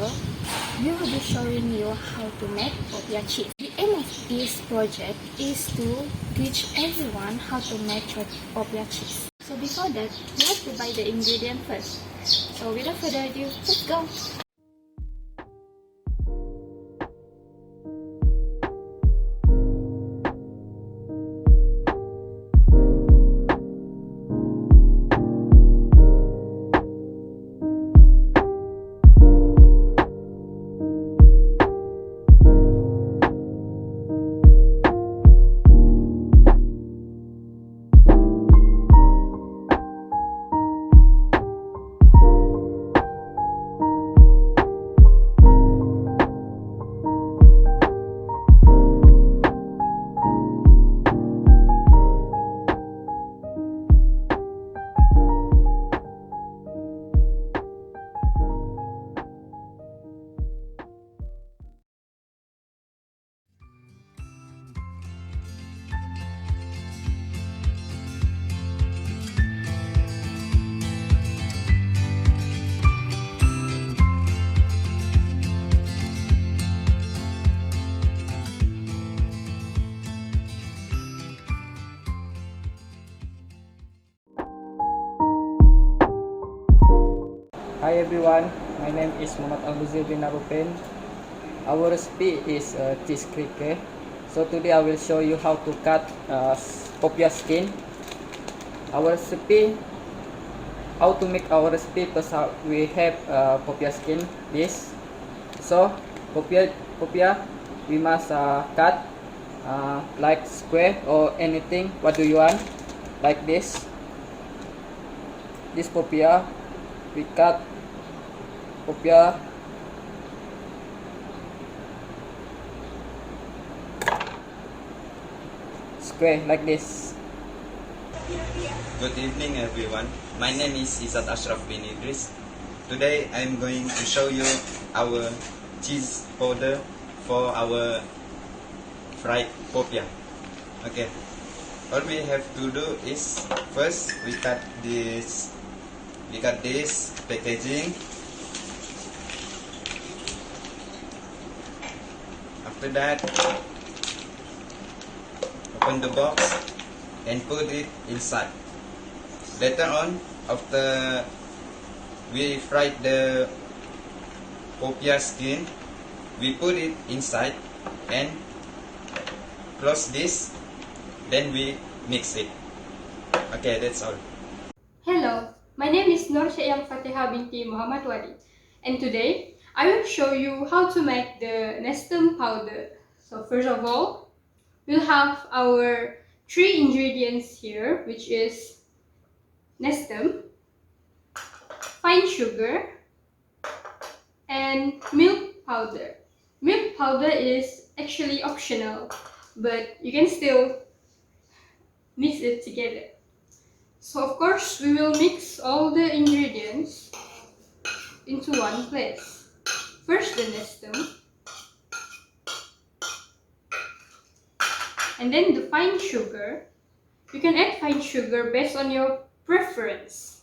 video, we will be showing you how to make Popiah cheese. The aim of this project is to teach everyone how to make Popiah cheese. So before that, we have to buy the ingredient first. So without further ado, let's go! Hi everyone, my name is Muhammad Al-Buzir bin Arupen. Our recipe is cheese cricket. So today I will show you how to cut Popiah skin. Our recipe, how to make our recipe, first we have Popiah skin, this. So Popiah we must cut like square or anything, what do you want, like this. This Popiah, we cut Popiah square like this. Good evening everyone. My name is Isat Ashraf bin Idris. Today I am going to show you our cheese powder for our fried Popiah. Okay. All we have to do is first we cut this packaging. After that, open the box and put it inside. Later on, after we fried the Popiah skin, we put it inside and close this, then we mix it. Okay, that's all. Hello, my name is Nur Syayam Fatiha binti Muhammad Wali, and today I will show you how to make the Nestum powder. So first of all, we'll have our three ingredients here, which is Nestum, fine sugar, and milk powder. Milk powder is actually optional, but you can still mix it together. So of course, we will mix all the ingredients into one place. First the Nestum, and then the fine sugar. You can add fine sugar based on your preference.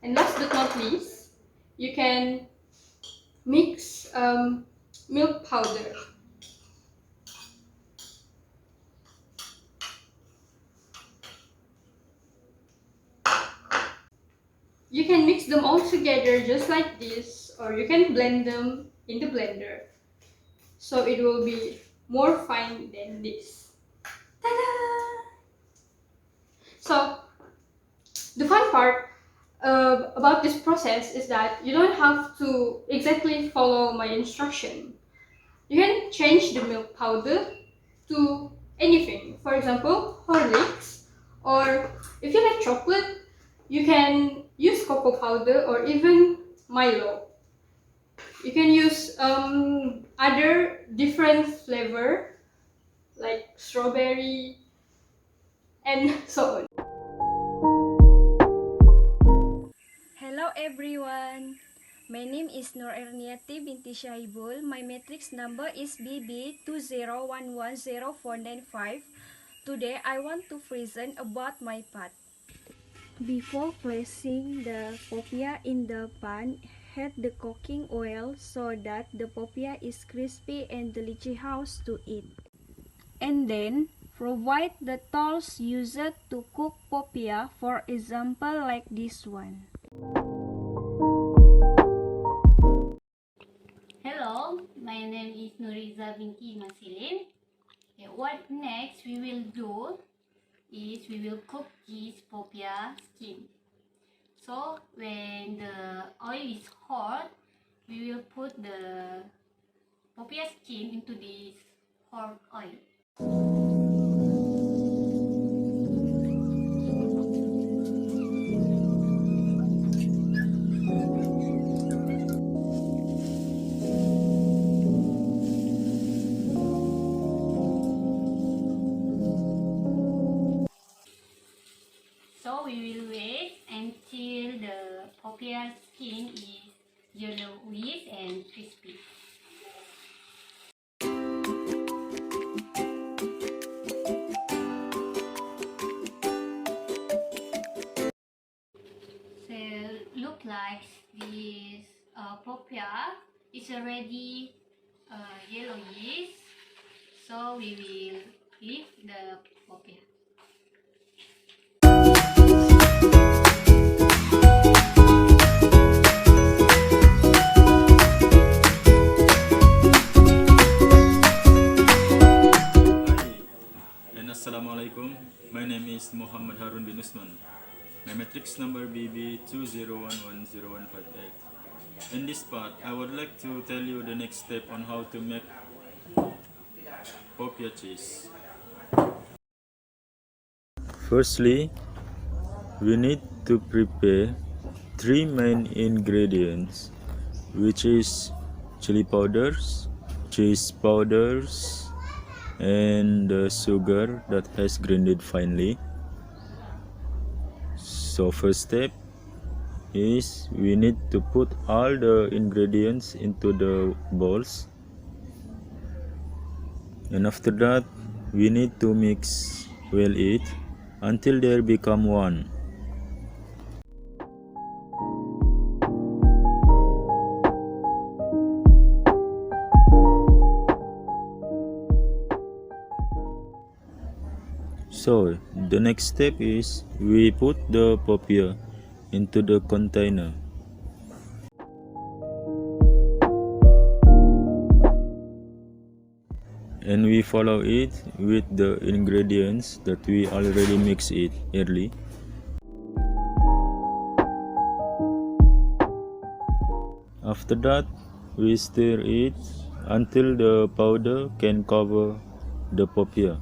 And last but not least, you can mix milk powder. You can mix them all together just like this, or you can blend them in the blender. So it will be more fine than this. Ta-da! So the fun part about this process is that you don't have to exactly follow my instruction. You can change the milk powder to anything. For example, Horlicks, or if you like chocolate, you can use cocoa powder or even Milo. You can use other different flavor like strawberry and so on. Hello everyone. My name is Nur Erniati binti Syahibul. My matrix number is BB20110495. Today I want to present about my pot. Before placing the popiah in the pan, heat the cooking oil so that the popiah is crispy and delicious to eat. And then, provide the tools used to cook popiah, for example like this one. Hello, my name is Nuriza binti Masilin. Okay, what next we will do is we will cook this popiah skin. So when the oil is hot, we will put the popiah skin into this hot oil. So we will wait until the popiah skin is yellowish and crispy. So look like this popiah is already yellowish. So we will leave the popiah. Hi and Assalamualaikum. My name is Muhammad Harun bin Usman. My matrix number BB 20110158. In this part, I would like to tell you the next step on how to make popiah cheese. Firstly, we need to prepare three main ingredients, which is chili powders, cheese powders, and the sugar that has grinded finely. So first step is we need to put all the ingredients into the bowls, and after that we need to mix well it until they become one. So the next step is we put the popiah into the container. And we follow it with the ingredients that we already mixed it early. After that, we stir it until the powder can cover the popiah.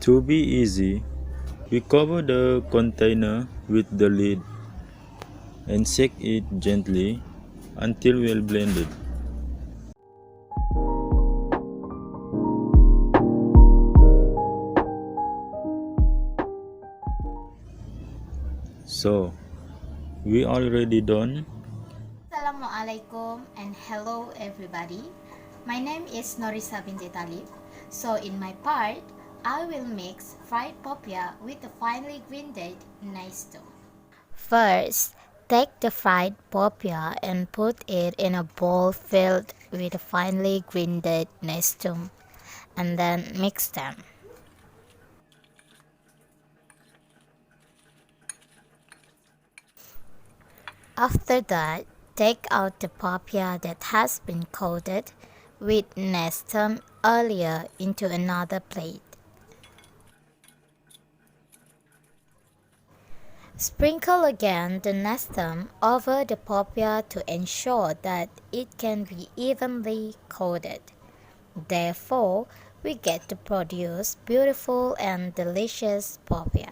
To be easy, we cover the container with the lid and shake it gently until well blended. So, we already done. Assalamualaikum and hello everybody. My name is Norisa binti Talib. So in my part, I will mix fried popiah with the finely grinded Nestum. First, take the fried popiah and put it in a bowl filled with the finely grinded Nestum, and then mix them. After that, take out the popiah that has been coated with Nestum earlier into another plate. Sprinkle again the Nestum over the popiah to ensure that it can be evenly coated. Therefore, we get to produce beautiful and delicious popiah.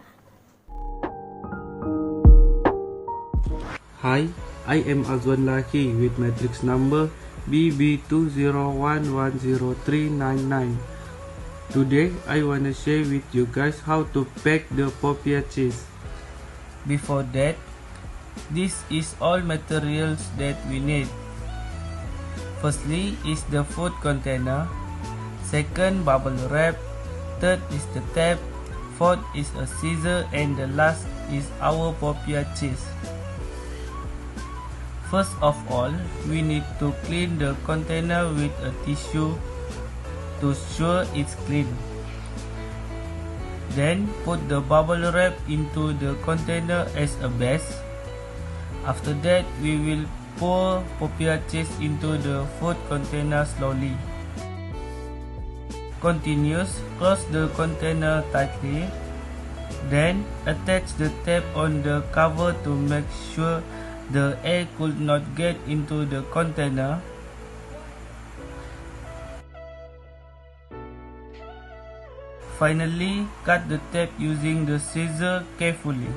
Hi, I am Azwan Laki with matrix number BB20110399. Today, I wanna share with you guys how to pack the popiah cheese. Before that, this is all materials that we need. Firstly is the food container. second bubble wrap, third is the tape, fourth is a scissor, and the last is our popiah cheese. First of all, we need to clean the container with a tissue to ensure it's clean. Then put the bubble wrap into the container as a base. After that, we will pour popiah cheese into the food container slowly. Continuous, close the container tightly. Then attach the tape on the cover to make sure the air could not get into the container. Finally, cut the tape using the scissors carefully.